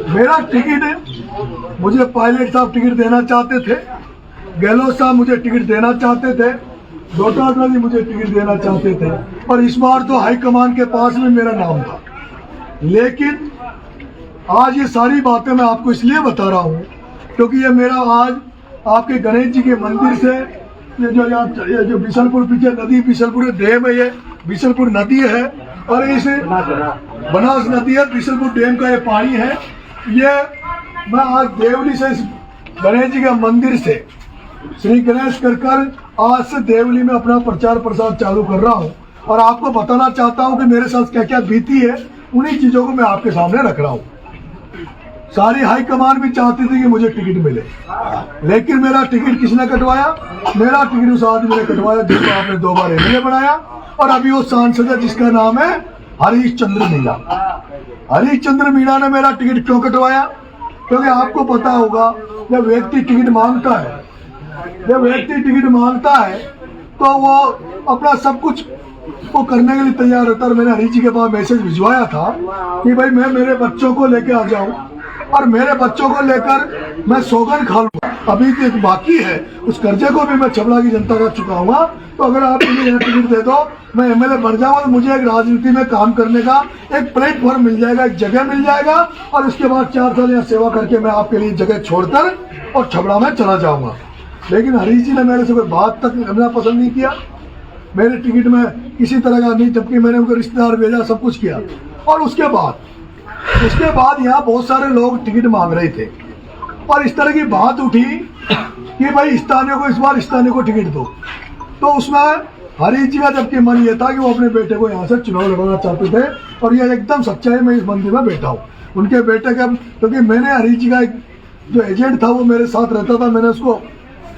मेरा टिकट मुझे पायलट साहब टिकट देना चाहते थे, गहलोत साहब मुझे टिकट देना चाहते थे, डोटासरा जी मुझे टिकट देना चाहते थे, और इस बार तो हाईकमान के पास में मेरा नाम था। लेकिन आज ये सारी बातें मैं आपको इसलिए बता रहा हूँ क्योंकि ये मेरा आज आपके गणेश जी के मंदिर से ये जो यहाँ ये जो बिशनपुर पीछे नदी, बिशनपुर डैम है, ये बिशनपुर नदी है और इस बनास नदी है, बिशनपुर डैम का ये पानी है। ये मैं आज देवली से इस गणेश जी के मंदिर से श्री गणेश कर आज से देवली में अपना प्रचार प्रसार चालू कर रहा हूँ और आपको बताना चाहता हूँ कि मेरे साथ क्या क्या बीती है, उन्हीं चीजों को मैं आपके सामने रख रहा हूँ। सारी हाईकमान भी चाहती थी कि मुझे टिकट मिले, लेकिन मेरा टिकट किसने कटवाया? मेरा टिकट उस आदमी ने कटवाया जिसको आपने 2 बार एमएलए बनाया और अभी वो सांसद है जिसका नाम है हरीश चंद्र मीणा। हरीश चंद्र मीणा ने मेरा टिकट क्यों कटवाया? क्योंकि आपको पता होगा जब व्यक्ति टिकट मांगता है, तो वो अपना सब कुछ वो करने के लिए तैयार होता है। मैंने हरीश जी के पास मैसेज भिजवाया था कि भाई मैं मेरे बच्चों को लेकर आ जाऊं और मेरे बच्चों को लेकर मैं सौगंध खा लूंगा। अभी तो एक बाकी है, उस कर्जे को भी मैं छबड़ा की जनता का चुकाऊंगा। तो अगर आप मुझे यहाँ टिकट दे दो, मैं एमएलए बन जाऊंगा, तो मुझे एक राजनीति में काम करने का एक प्लेटफॉर्म मिल जाएगा, एक जगह मिल जाएगा और उसके बाद 4 साल यहाँ सेवा करके मैं आपके लिए जगह छोड़कर और छबड़ा में चला जाऊंगा। लेकिन हरीश जी ने मेरे से कोई बात तक करना पसंद नहीं किया, मेरे टिकट में किसी तरह का नहीं, जबकि मैंने उनको रिश्तेदार भेजा, सब कुछ किया। और उसके बाद यहाँ बहुत सारे लोग टिकट मांग रहे थे और इस तरह की बात उठी कि भाई स्थानीय को इस बार स्थानीय को टिकट दो। तो उसमें हरीश जी का जबकि मन ये था कि वो अपने बेटे को यहाँ से चुनाव लड़ाना चाहते थे और ये एकदम सच्चाई में इस मंदिर में बैठा हूँ उनके बेटे का, क्योंकि मैंने हरीश जी का एक जो एजेंट था वो मेरे साथ रहता था, मैंने उसको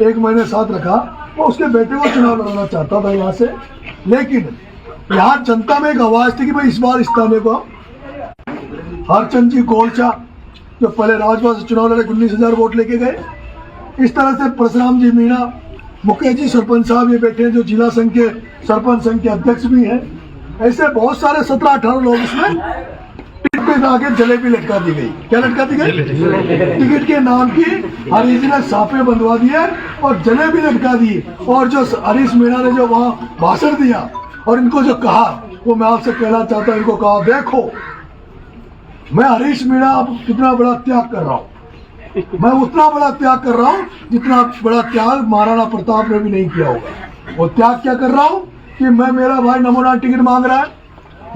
1 महीने साथ रखा, वो उसके बेटे को चुनाव लड़ाना चाहता था यहाँ से। लेकिन यहाँ जनता में एक आवाज थी कि भाई इस बार स्थानीय को हरचंद जी गोलचा जो पहले राजभवन से चुनाव लड़े 19,000 वोट लेके गए, इस तरह से परशुराम जी मीणा, मुकेश जी सरपंच साहब ये बैठे हैं जो जिला संघ के सरपंच संघ के अध्यक्ष भी हैं, ऐसे बहुत सारे 17-18 लोग इसमें टिकट पे आके जलेबी लटका दी गई। क्या लटका दी गई? टिकट के नाम की हरीश जी ने साफे बंधवा दिए और जलेबी लटका दी। और जो हरीश मीणा ने जो वहाँ भाषण दिया और इनको जो कहा, वो मैं आपसे कहना चाहता हूँ, इनको कहा देखो मैं हरीश मीणा कितना बड़ा त्याग कर रहा हूँ, मैं उतना बड़ा त्याग कर रहा हूँ जितना बड़ा त्याग महाराणा प्रताप ने भी नहीं किया होगा। वो त्याग क्या कर रहा हूँ कि मेरा भाई नमोनाथ टिकट मांग रहा है,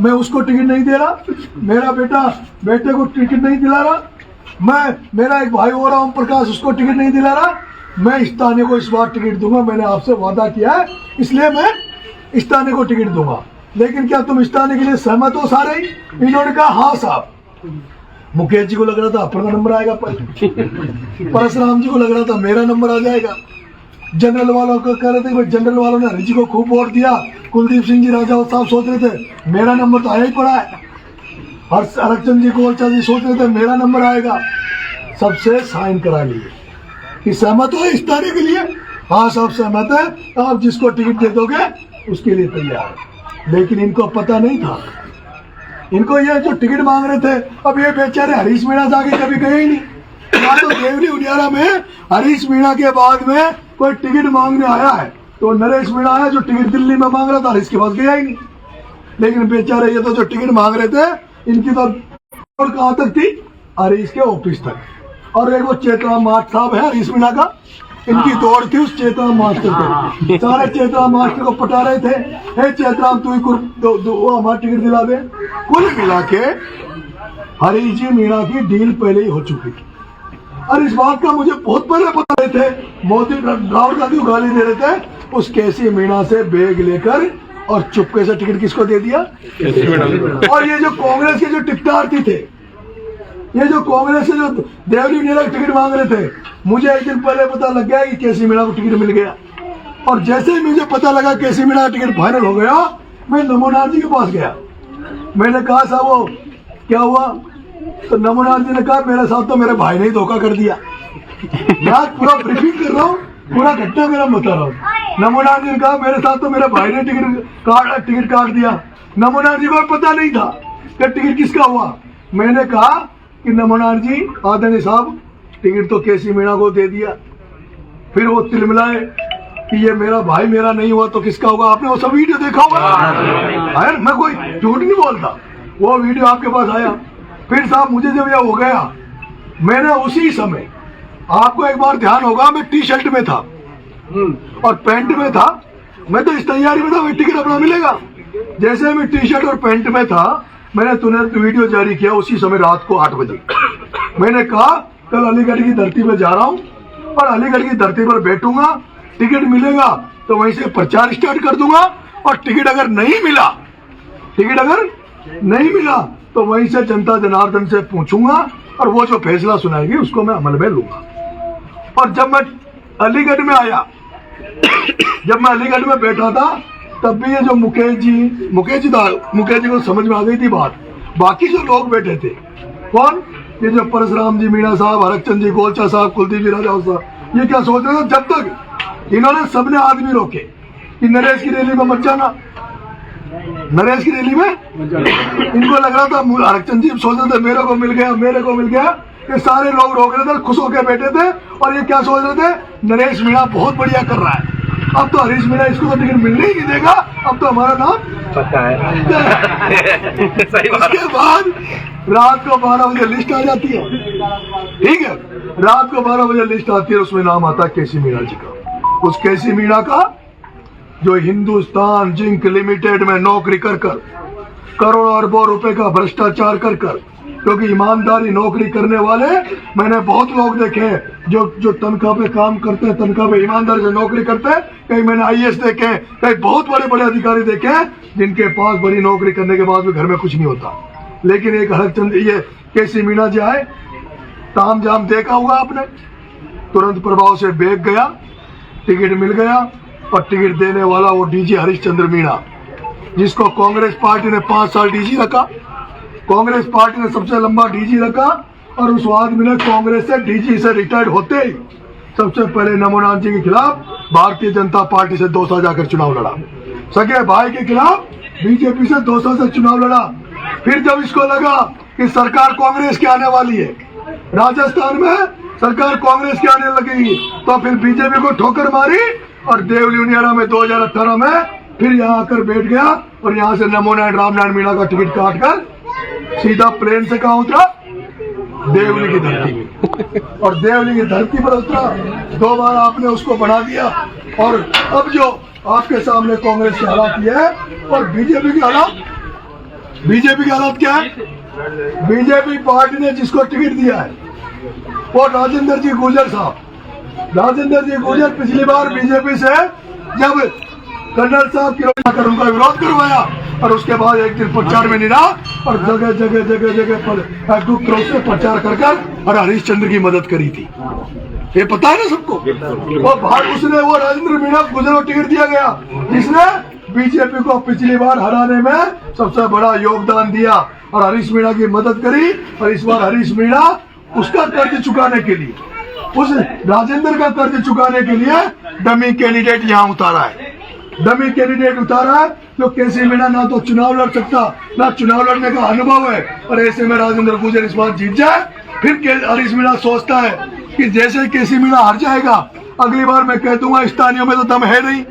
मैं उसको टिकट नहीं दे रहा, मेरा बेटे को टिकट नहीं दिला रहा, मेरा एक भाई और ओम प्रकाश उसको टिकट नहीं दिला रहा, मैं स्थानीय को इस बार टिकट दूंगा, मैंने आपसे वादा किया है, इसलिए मैं स्थानीय को टिकट दूंगा। लेकिन क्या तुम स्थानीय के लिए सहमत हो सारे? इन्होंने कहा हाँ साहब। मुकेश जी को लग रहा था अपन का नंबर आएगा, परशुराम जी को लग रहा था मेरा नंबर आ जाएगा, जनरल वालों को कह रहे थे भाई जनरल वालों ने हरीश जी को खूब वोट दिया, कुलदीप सिंह जी राजा साहब सोच रहे थे मेरा नंबर तो आया ही पड़ा है, हरचंद जी गोलचा जी सोच रहे थे मेरा नंबर आएगा। सबसे साइन करा लिए कि सहमत हो स्थानीय के लिए? हाँ साहब सहमत है, आप जिसको टिकट दे दोगे उसके लिए तैयार है। लेकिन इनको पता नहीं था, इनको ये जो टिकट मांग रहे थे, अब ये बेचारे हरीश मीणा जाके कभी गए ही नहीं। या तो देवली उडियारा में हरीश मीणा के बाद में कोई टिकट मांगने आया है तो नरेश मीणा आया जो टिकट दिल्ली में मांग रहा था, हरीश के पास गया ही नहीं। लेकिन बेचारे ये तो जो टिकट मांग रहे थे, इनकी तो कहाँ तक थी? हरीश के ऑफिस तक। और एक वो चेतराम मास्टर साहब है हरीश मीणा का, इनकी दौड़ थी उस चेतराम मास्टर को, सारे चेतराम मास्टर को पटा रहे थे, हे चेतराम तू ही हमारा टिकट दिला दे। कुल मिला के हरीश जी मीणा की डील पहले ही हो चुकी थी और इस बात का मुझे बहुत पहले पता रहे थे। मोदी राहुल गांधी को गाली दे रहे थे, उस केसी मीणा से बैग लेकर और चुपके से टिकट किसको दे दिया? और ये जो कांग्रेस के जो टिकटार्थी थे, ये जो कांग्रेस से जो देवली मीणा टिकट मांग रहे थे, मुझे एक दिन पहले पता लग गया कि केसी मीणा को टिकट मिल गया। और जैसे ही मुझे पता लगा केसी मीणा का टिकट फाइनल हो गया, मैं नमोनाथ जी के पास गया। मैंने कहा साहब वो क्या हुआ? तो नमोनाथ जी ने कहा मेरे साथ तो मेरे भाई ने धोखा कर दिया। मैं पूरा ब्रीफिंग कर रहा हूँ, पूरा घटना मेरा बता रहा हूँ। नमोनाथ जी ने कहा मेरे साथ तो मेरे भाई ने टिकट काट दिया। नमोनाथ जी को पता नहीं था कि टिकट किसका हुआ। मैंने कहा कि नमोनाथ जी आदरणीय साहब टिकट तो केसी मीणा को दे दिया। फिर वो तिलमिलाए कि ये मेरा भाई मेरा नहीं हुआ तो किसका होगा। आपने वो सब वीडियो देखा होगा, मैं कोई झूठ नहीं बोलता, वो वीडियो आपके पास आया। फिर साहब मुझे जब यह हो गया, मैंने उसी समय, आपको एक बार ध्यान होगा, मैं टी शर्ट में था और पैंट में था। मैं तो इस तैयारी में था भाई टिकट अपना मिलेगा। जैसे मैं टी शर्ट और पैंट में था, मैंने तुरंत वीडियो जारी किया उसी समय रात को 8 बजे। मैंने कहा कल अलीगढ़ की धरती पर जा रहा हूँ और अलीगढ़ की धरती पर बैठूंगा, टिकट मिलेगा तो वहीं से प्रचार स्टार्ट कर दूंगा, और टिकट अगर नहीं मिला तो वहीं से जनता जनार्दन से पूछूंगा और वो जो फैसला सुनाएगी उसको मैं अमल में लूंगा। और जब मैं अलीगढ़ में आया, जब मैं अलीगढ़ में बैठा था, तब भी ये जो मुकेश जी को समझ में आ गई थी बात। बाकी जो लोग बैठे थे, कौन, ये जो परशुराम जी मीणा साहब, हरकचंद जी गोलचा साहब, कुलदीप जी राजा साहब, ये क्या सोच रहे थे, जब तक इन्होंने सबने आदमी रोके कि नरेश की रैली में मत जाना, नरेश की रैली में इनको लग रहा था, हरकचंद जी सोच रहे थे मेरे को मिल गया, ये सारे लोग रोक रहे थे, खुश होकर बैठे थे। और ये क्या सोच रहे थे, नरेश मीणा बहुत बढ़िया कर रहा है, अब तो हरीश मीणा इसको तो टिकट मिलने ही नहीं देगा, अब तो हमारा नाम पक्का है। उसके बाद रात को 12 बजे लिस्ट आ जाती है, ठीक है, रात को 12 बजे लिस्ट आती है, उसमें नाम आता है केसी मीणा जी का। उस केसी मीणा का जो हिंदुस्तान जिंक लिमिटेड में नौकरी कर करोड़ों अरबों रुपए का भ्रष्टाचार कर, क्योंकि ईमानदारी नौकरी करने वाले मैंने बहुत लोग देखे हैं जो तनख्वाह पे काम करते हैं, तनख्वाह पे ईमानदारी से नौकरी करते हैं। कहीं मैंने IAS देखे, कहीं बहुत बड़े अधिकारी देखे हैं जिनके पास बड़ी नौकरी करने के बाद भी घर में कुछ नहीं होता। लेकिन एक हरकचंद, ये केसी मीणा जी आए, ताम जाम देखा होगा आपने, तुरंत प्रभाव से बेग गया, टिकट मिल गया, और टिकट देने वाला वो DG हरिश्चंद्र मीणा, जिसको कांग्रेस पार्टी ने 5 साल DG रखा, कांग्रेस पार्टी ने सबसे लंबा DG रखा, और उस आदमी ने कांग्रेस से DG से रिटायर्ड होते ही सबसे पहले नमोनाथ जी के खिलाफ भारतीय जनता पार्टी से 200 जाकर चुनाव लड़ा, सगे भाई के खिलाफ बीजेपी से 200 से चुनाव लड़ा। फिर जब इसको लगा कि सरकार कांग्रेस की आने वाली है, राजस्थान में सरकार कांग्रेस की आने लगी, तो फिर बीजेपी को ठोकर मारी और देवलियारा में 2018 में फिर यहाँ आकर बैठ गया, और यहाँ से नमोनाथ रामनारायण मीणा का टिकट काट कर सीधा प्लेन से कहा उतरा, देवली की धरती में, और देवली की धरती पर उतरा। 2 बार आपने उसको बना दिया, और अब जो आपके सामने कांग्रेस की हालात ये है, और बीजेपी की हालत क्या है, बीजेपी पार्टी ने जिसको टिकट दिया है वो राजेंद्र जी गुर्जर साहब, राजेंद्र जी गुर्जर पिछली बार बीजेपी से जब कर्नल साहब की उनका विरोध करवाया, और उसके बाद एक दिन प्रचार में नहीं रहा, और जगह पर गुप्त रूप से प्रचार कर और हरीशचंद्र की मदद करी थी। ये पता है ना सबको। वो राजेंद्र मीणा गुर्जर को टिकट दिया गया, जिसने बीजेपी को पिछली बार हराने में सबसे बड़ा योगदान दिया, और हरीश मीणा की मदद करी। और इस बार हरीश मीणा उसका कर्ज चुकाने के लिए, उस राजेंद्र का कर्ज चुकाने के लिए डमी कैंडिडेट यहाँ उतारा है, डमी कैंडिडेट उतारा है, जो केसी मीणा ना तो चुनाव लड़ सकता, ना चुनाव लड़ने का अनुभव है, और ऐसे में राजेंद्र गुर्जर इस बार जीत जाए। फिर हरीश मीणा सोचता है कि जैसे केसी मीणा हार जाएगा, अगली बार मैं कह दूंगा स्थानीय में तो दम है नहीं,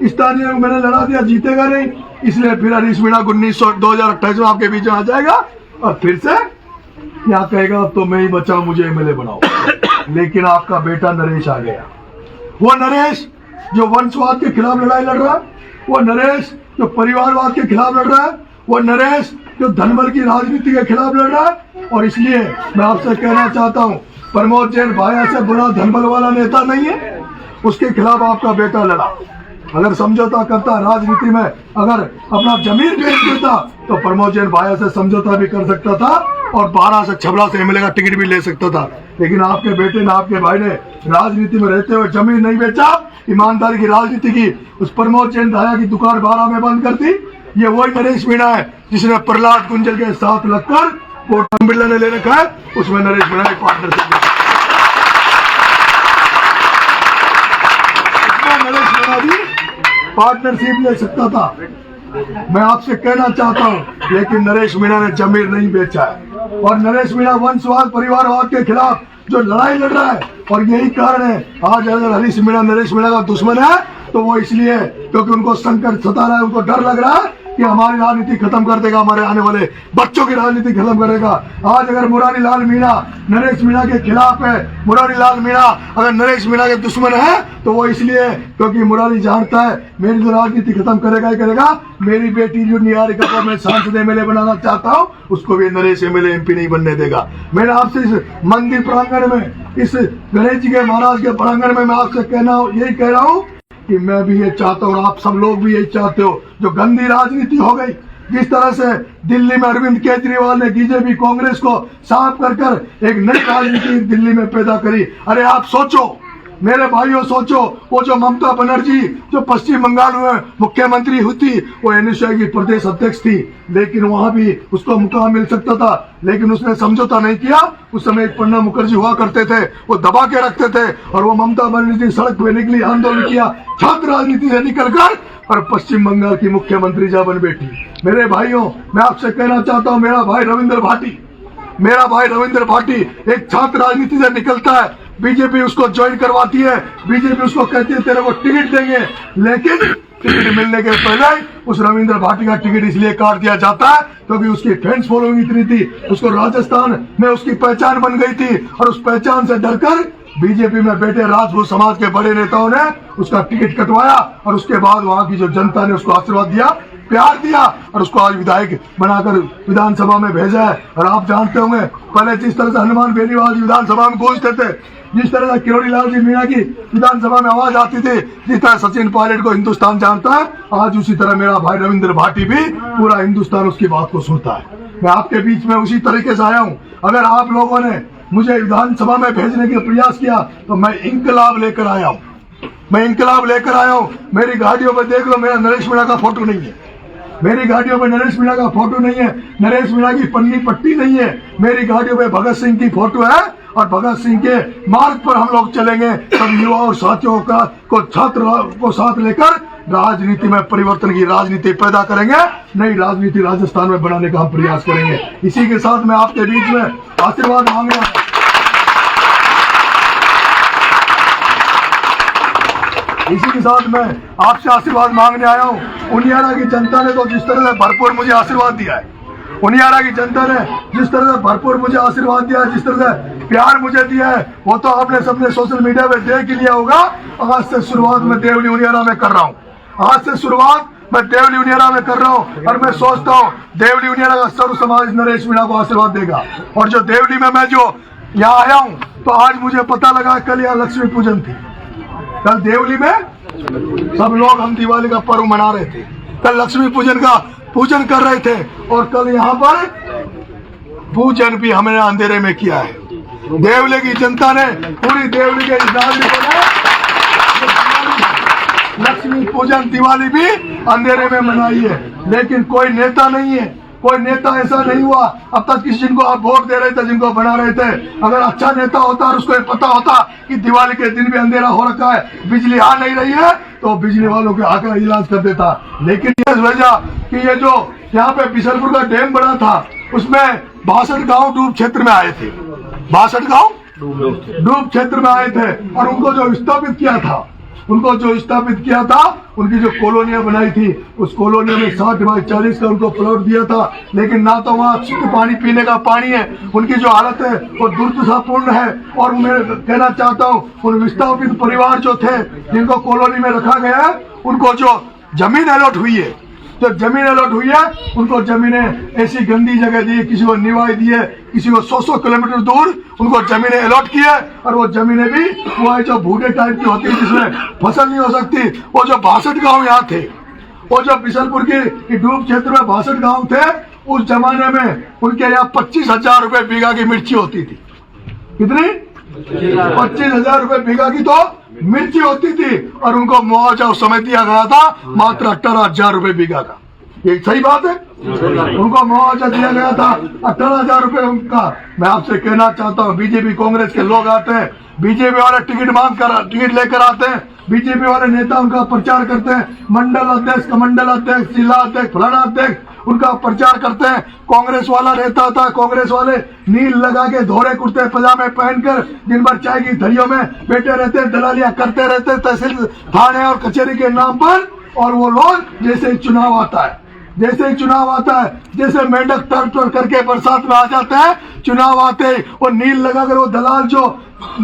स्थानीय में मैंने लड़ा दिया, जीतेगा नहीं, इसलिए फिर हरीश मीणा 2028 में आपके बीच में आ जाएगा, और फिर से यहाँ कहेगा अब तो मैं ही बचा, मुझे MLA बनाओ। लेकिन आपका बेटा नरेश आ गया, वो नरेश जो वंशवाद के खिलाफ लड़ाई लड़ रहा है, वो नरेश जो परिवारवाद के खिलाफ लड़ रहा है, वो नरेश जो धनबल की राजनीति के खिलाफ लड़ रहा है। और इसलिए मैं आपसे कहना चाहता हूँ, प्रमोद जैन भाया से बड़ा धनबल वाला नेता नहीं है, उसके खिलाफ आपका बेटा लड़ा। अगर समझौता करता राजनीति में, अगर अपना जमीन बेच देता, तो प्रमोद जैन भाया से समझौता भी कर सकता था, और 12 से 16 से MLA का टिकट भी ले सकता था। लेकिन आपके बेटे ने, आपके भाई ने राजनीति में रहते हुए जमीन नहीं बेचा, ईमानदारी की राजनीति की। उस प्रमोद जैन भाया की दुकान 12 में बंद कर दी। ये वही नरेश मीणा है जिसने प्रहलाद गुंजल के साथ लगकर कोटम बिरला ने ले रखा है, उसमें नरेश मीणा एक पार्टनरशिप, नरेश मीणा भी पार्टनरशिप ले सकता था। मैं आपसे कहना चाहता हूं, लेकिन नरेश मीणा ने जमीन नहीं बेचा है। और नरेश मीणा वंशवाद परिवारवाद के खिलाफ जो लड़ाई लड़ रहा है, और यही कारण है आज अगर हरीश मीणा नरेश मीणा का दुश्मन है तो वो इसलिए क्योंकि उनको संकट सता रहा है, उनको डर लग रहा है कि हमारी राजनीति खत्म कर देगा, हमारे आने वाले बच्चों की राजनीति खत्म करेगा। आज अगर मुरारी लाल मीणा नरेश मीणा के खिलाफ है, मुरारी लाल मीणा अगर नरेश मीणा के दुश्मन है तो वो इसलिए क्योंकि मुरारी जानता है मेरी तो राजनीति खत्म करेगा ही करेगा। मेरी बेटी जो निहारिका को मैं सांसद एमएलए बनाना चाहता हूँ उसको भी नरेश एमएलए एमपी नहीं बनने देगा। मैंने आपसे इस मंदिर प्रांगण में, इस गणेश जी के महाराज के प्रांगण में मैं आपसे यही कह रहा हूँ कि मैं भी ये चाहता हूँ और आप सब लोग भी यही चाहते हो। जो गंदी राजनीति हो गई, जिस तरह से दिल्ली में अरविंद केजरीवाल ने बीजेपी कांग्रेस को साफ कर एक नई राजनीति दिल्ली में पैदा करी। अरे आप सोचो मेरे भाइयों, सोचो वो जो ममता बनर्जी जो पश्चिम बंगाल में मुख्यमंत्री हुई थी, वो एनएसयूआई की प्रदेश अध्यक्ष थी, लेकिन वहां भी उसको मुकाम मिल सकता था, लेकिन उसने समझौता नहीं किया। उस समय एक प्रणब मुखर्जी हुआ करते थे, वो दबा के रखते थे, और वो ममता बनर्जी सड़क पे निकली, आंदोलन किया, छात्र राजनीति से निकलकर और पश्चिम बंगाल की मुख्यमंत्री जा बन बैठी। मेरे भाइयों, मैं आपसे कहना चाहता हूँ, मेरा भाई रविंद्र भाटी एक छात्र राजनीति से निकलता है, बीजेपी उसको ज्वाइन करवाती है, बीजेपी उसको कहती है तेरे को टिकट देंगे, लेकिन टिकट मिलने के पहले उस रविंद्र भाटी का टिकट इसलिए काट दिया जाता है क्योंकि उसकी फैंस फॉलोइंग इतनी थी, उसको राजस्थान में उसकी पहचान बन गई थी, और उस पहचान से डरकर बीजेपी में बैठे राजपूत समाज के बड़े नेताओं ने उसका टिकट कटवाया, और उसके बाद वहां की जो जनता ने उसको आशीर्वाद दिया, प्यार दिया, और उसको आज विधायक बनाकर विधानसभा में भेजा है। और आप जानते होंगे पहले जिस तरह से हनुमान बेनीवाल जी विधानसभा में गूंजते थे, जिस तरह से किरोड़ी लाल जी मीणा की विधानसभा में आवाज आती थी, जिस तरह सचिन पायलट को हिंदुस्तान जानता है, आज उसी तरह मेरा भाई रविंद्र भाटी भी पूरा हिंदुस्तान उसकी बात को सुनता है। मैं आपके बीच में उसी तरीके से आया हूँ। अगर आप लोगों ने मुझे विधानसभा में भेजने का प्रयास किया तो मैं इंकलाब लेकर आया हूँ, मेरी गाड़ियों में देख लो, मेरा नरेश मीणा का फोटो नहीं है, मेरी गाड़ियों में नरेश मीणा का फोटो नहीं है, नरेश मीणा की पन्नी पट्टी नहीं है, मेरी गाड़ियों में भगत सिंह की फोटो है, और भगत सिंह के मार्ग पर हम लोग चलेंगे। सब युवा और साथियों को छात्र को साथ लेकर राजनीति में परिवर्तन की राजनीति पैदा करेंगे, नई राजनीति राजस्थान में बनाने का हम प्रयास करेंगे। इसी के साथ मैं आपके बीच में आशीर्वाद मांग रहा हूं, इसी के साथ मैं आपसे आशीर्वाद मांगने आया हूँ। उनियारा की जनता ने तो जिस तरह से भरपूर मुझे आशीर्वाद दिया है, उनियारा की जनता ने जिस तरह से भरपूर मुझे आशीर्वाद दिया है, जिस तरह से प्यार मुझे दिया है, वो तो आपने सबने सोशल मीडिया पे देख लिया होगा। आज से शुरुआत मैं देवली उनियारा में कर रहा हूँ, और मैं सोचता हूँ देवली उनियारा का सर्व समाज नरेश मीणा को आशीर्वाद देगा। और जो देवली में मैं जो यहाँ आया हूँ, तो आज मुझे पता लगा कल यहाँ लक्ष्मी पूजन थी, कल देवली में सब लोग हम दिवाली का पर्व मना रहे थे, कल लक्ष्मी पूजन का पूजन कर रहे थे, और कल यहाँ पर पूजन भी हमने अंधेरे में किया है। देवली की जनता ने, पूरी देवली के नागरिकों ने लक्ष्मी पूजन दिवाली भी अंधेरे में मनाई है, लेकिन कोई नेता नहीं है, कोई नेता ऐसा नहीं हुआ अब तक किसी जिनको आप वोट दे रहे थे, जिनको बना रहे थे, अगर अच्छा नेता होता और उसको पता होता कि दिवाली के दिन भी अंधेरा हो रखा है, बिजली आ नहीं रही है, तो बिजली वालों के आकर इलाज कर देता। लेकिन ये वजह कि ये जो यहाँ पे बिशनपुर का डैम बना था, उसमें 62 गाँव डूब क्षेत्र में आए थे, 62 गाँव डूब क्षेत्र में आए थे, और उनको जो स्थापित किया था, उनकी जो कॉलोनियां बनाई थी, उस कॉलोनी में 60 बाई 40 का उनको प्लॉट दिया था, लेकिन ना तो वहाँ शुद्ध पानी पीने का पानी है, उनकी जो हालत है वो दुर्दशापूर्ण है। और मैं कहना चाहता हूँ उन विस्थापित परिवार जो थे, जिनको कॉलोनी में रखा गया है, उनको जो जमीन अलॉट हुई है, उनको जमीनें ऐसी गंदी जगह दी, किसी को निवाई दी है, किसी को 100 किलोमीटर दूर उनको जमीनें अलॉट की है, और वो जमीनें भी वो है जो भूडे टाइप की होती है, जिसमें फसल नहीं हो सकती। वो जो 62 गाँव यहाँ थे, वो जो बिशनपुर की डूब क्षेत्र में 62 गाँव थे, उस जमाने में उनके यहाँ 25,000 रुपए बीघा की मिर्ची होती थी। कितनी? 25,000 रुपए बीघा की तो मिर्ची होती थी, और उनको मुआवजा उस समय दिया गया था मात्र 18,000 रुपए बीघा का। ये सही बात है, उनको मुआवजा दिया गया था 18,000 रुपए उनका। मैं आपसे कहना चाहता हूँ, बीजेपी कांग्रेस के लोग आते हैं, बीजेपी वाले टिकट लेकर आते हैं, बीजेपी वाले नेता उनका प्रचार करते हैं, मंडल अध्यक्ष, जिला अध्यक्ष, फलाना अध्यक्ष, उनका प्रचार करते हैं। कांग्रेस वाला नेता था, कांग्रेस वाले नील लगा के धोरे कुर्ते पजामे पहनकर दिन भर चाय की थड़ियों में बैठे रहते, दलालियां करते रहते तहसील थाने और कचहरी के नाम पर। और वो लोग जैसे ही चुनाव आता है, जैसे ही चुनाव आता है, जैसे मेंढक टर करके बरसात में आ जाते हैं, चुनाव आते ही वो नील लगाकर वो दलाल जो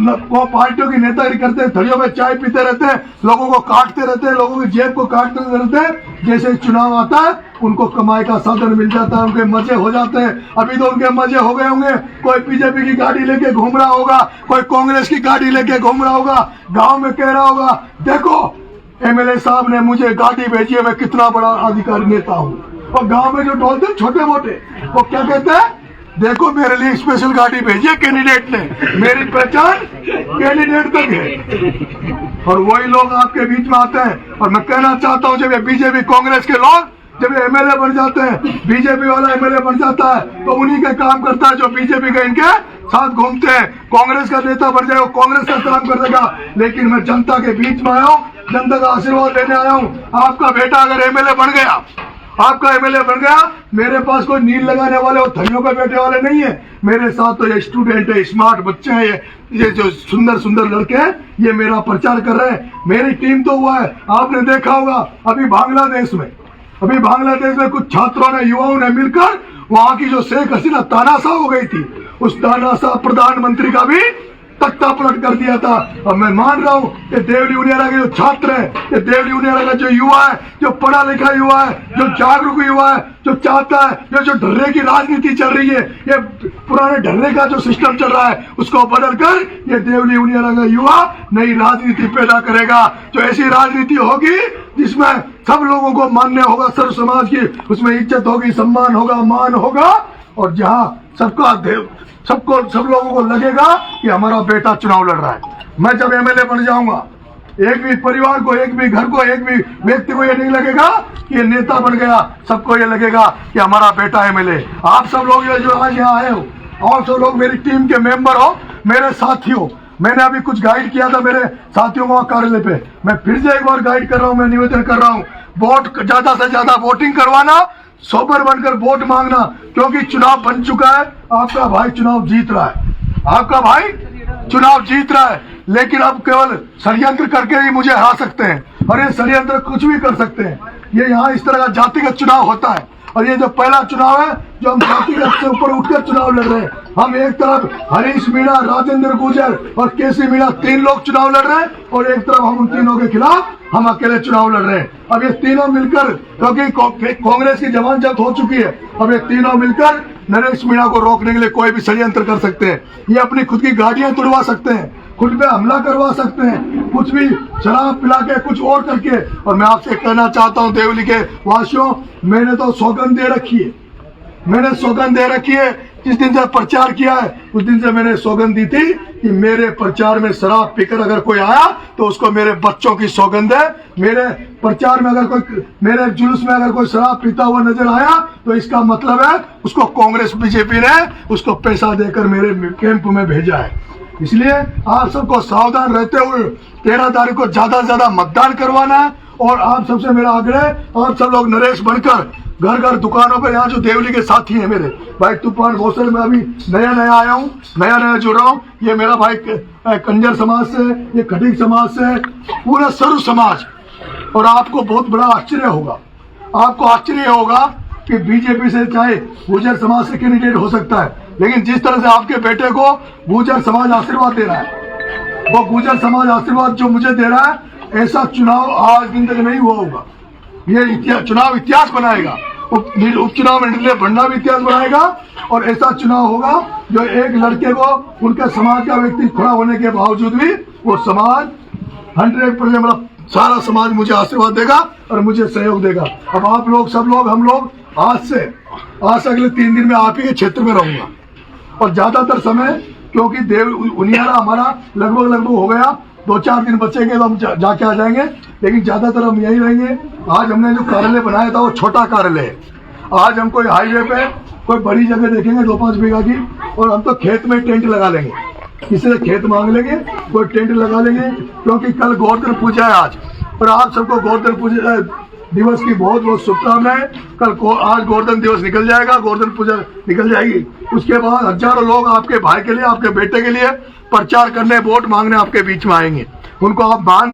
वो पार्टियों की नेतागिरी करते हैं, थड़ियों में चाय पीते रहते हैं, लोगों को काटते रहते हैं, लोगों की जेब को काटते रहते हैं। जैसे ही चुनाव आता है उनको कमाई का साधन मिल जाता है, उनके मजे हो जाते हैं। अभी तो उनके मजे हो गए होंगे, कोई बीजेपी की गाड़ी लेके घूम रहा होगा, कोई कांग्रेस की गाड़ी लेके घूम रहा होगा, गाँव में कह रहा होगा देखो एमएलए साहब ने मुझे गाड़ी भेजी है, मैं कितना बड़ा अधिकारी नेता हूँ। और गांव में जो डोलते छोटे मोटे वो क्या कहते हैं, देखो मेरे लिए स्पेशल गाड़ी भेजी है कैंडिडेट ने, मेरी पहचान कैंडिडेट तक है। और वही लोग आपके बीच में आते हैं। और मैं कहना चाहता हूँ जब ये बीजेपी कांग्रेस के लोग जब एमएलए बन जाते हैं, बीजेपी वाला एमएलए बन जाता है तो उन्हीं का काम करता है जो बीजेपी का इनके साथ घूमते हैं। कांग्रेस का नेता बन जाए वो कांग्रेस का काम कर देगा, लेकिन मैं जनता के बीच में आया हूँ, जनता का आशीर्वाद लेने आया हूँ। आपका बेटा अगर एमएलए बन गया, आपका एमएलए बन गया, मेरे पास कोई नील लगाने वाले और थलियों पे बैठे वाले नहीं है। मेरे साथ तो ये स्टूडेंट है, स्मार्ट बच्चे हैं, ये जो सुंदर सुंदर लड़के हैं, ये मेरा प्रचार कर रहे हैं। मेरी टीम तो हुआ है, आपने देखा होगा अभी बांग्लादेश में कुछ छात्रों ने, युवाओं ने मिलकर वहां की जो शेख हसीना तानाशाह हो गई थी, उस तानाशाह प्रधानमंत्री का भी तख्ता पलट कर दिया था। और मैं मान रहा हूँ कि देवली उनियारा के जो छात्र है, ये देवली उनियारा का जो युवा है, जो पढ़ा लिखा युवा है, जो जागरूक युवा है, जो चाहता है, ये जो ढर्रे की राजनीति चल रही है, ये पुराने ढर्रे का जो सिस्टम चल रहा है उसको बदल कर ये देवली उनियारा का युवा नई राजनीति पैदा करेगा। जो ऐसी राजनीति होगी जिसमें सब लोगों को मान्य होगा, सर्व समाज की उसमें इज्जत होगी, सम्मान होगा, मान होगा, और जहाँ सब लोगों को लगेगा कि हमारा बेटा चुनाव लड़ रहा है। मैं जब एमएलए बन जाऊंगा, एक भी परिवार को, एक भी घर को, एक भी व्यक्ति को ये नहीं लगेगा कि ये नेता बन गया, सबको ये लगेगा कि हमारा बेटा एमएलए। आप सब लोग जो आज यहाँ आए हो और सब लोग मेरी टीम के मेंबर हो, मेरे साथी हो। मैंने अभी कुछ गाइड किया था मेरे साथियों को कार्यालय पे, मैं फिर से एक बार गाइड कर रहा हूँ, मैं निवेदन कर रहा हूँ, वोट ज्यादा से ज्यादा वोटिंग करवाना, सोबर बनकर वोट मांगना, क्योंकि चुनाव बन चुका है, आपका भाई चुनाव जीत रहा है, आपका भाई चुनाव जीत रहा है। लेकिन अब केवल षड्यंत्र करके ही मुझे हरा सकते हैं, और ये षड्यंत्र कुछ भी कर सकते हैं। ये यहाँ इस तरह का जातिगत चुनाव होता है, और ये जो पहला चुनाव है जो हम जातिगत से ऊपर उठकर चुनाव लड़ रहे हैं। हम एक तरफ हरीश मीणा, राजेंद्र गुर्जर और केसी मीणा 3 लोग चुनाव लड़ रहे हैं, और एक तरफ हम उन तीनों के खिलाफ हम अकेले चुनाव लड़ रहे हैं। अब ये तीनों मिलकर, क्योंकि कांग्रेस की जमानत जब्त हो चुकी है, अब ये तीनों मिलकर नरेश मीणा को रोकने के लिए कोई भी षड्यंत्र कर सकते हैं। ये अपनी खुद की गाड़ियां तुड़वा सकते हैं, खुद पे हमला करवा सकते हैं, कुछ भी शराब पिला के, कुछ और करके। और मैं आपसे कहना चाहता हूं देवली के वासियों, मैंने तो सौगंध दे रखी है, मैंने सौगंध दे रखी है। जिस दिन से प्रचार किया है उस दिन से मैंने सौगंध दी थी कि मेरे प्रचार में शराब पीकर अगर कोई आया तो उसको मेरे बच्चों की सौगंध है। मेरे प्रचार में अगर कोई, मेरे जुलूस में अगर कोई शराब पीता हुआ नजर आया तो इसका मतलब है उसको कांग्रेस बीजेपी ने उसको पैसा देकर मेरे कैंप में भेजा है। इसलिए आप सबको सावधान रहते हुए 13 तारीख को ज्यादा से ज्यादा मतदान करवाना है। और आप सबसे मेरा आग्रह, आप सब लोग नरेश बनकर घर घर दुकानों पर, यहाँ जो देवली के साथी हैं मेरे भाई तूफान घोषण में अभी नया आया हूँ, नया जुड़ रहा हूँ। ये मेरा भाई कंजर समाज से, ये खटीक समाज से, पूरा सर्व समाज। और आपको बहुत बड़ा आश्चर्य होगा, आपको आश्चर्य होगा कि बीजेपी से चाहे गुर्जर समाज से कैंडिडेट हो सकता है, लेकिन जिस तरह से आपके बेटे को गुर्जर समाज आशीर्वाद दे रहा है, वो गुर्जर समाज आशीर्वाद जो मुझे दे रहा है, ऐसा चुनाव आज दिन तक नहीं हुआ होगा। ये चुनाव इतिहास बनाएगा, उपचुनाव में निर्णय भंडा भी इतिहास बनाएगा। और ऐसा चुनाव होगा जो एक लड़के को उनके समाज का व्यक्ति खड़ा होने के बावजूद भी वो समाज 100% मतलब सारा समाज मुझे आशीर्वाद देगा और मुझे सहयोग देगा। अब आप लोग, सब लोग, हम लोग आज से अगले 3 दिन में आप ही के क्षेत्र में रहूंगा, और ज्यादातर समय, क्योंकि देव उनियारा हमारा लगभग हो गया, 2-4 दिन बचेंगे तो हम जाके आ जाएंगे, लेकिन ज्यादातर हम यहीं रहेंगे। आज हमने जो कार्यालय बनाया था वो छोटा कार्यालय है। आज हम कोई हाईवे पे कोई बड़ी जगह देखेंगे 2-5 बीघा की, और हम तो खेत में टेंट लगा लेंगे, किसी से खेत मांग लेंगे, कोई टेंट लगा लेंगे, क्योंकि कल गोवर्धन पूजा है आज, और आप सबको गोवर्धन पूजा दिवस की बहुत बहुत शुभकामनाएं। आज गोवर्धन दिवस निकल जाएगा, गोवर्धन पूजा निकल जाएगी, उसके बाद हजारों लोग आपके भाई के लिए, आपके बेटे के लिए प्रचार करने, वोट मांगने आपके बीच में आएंगे। उनको आप बांध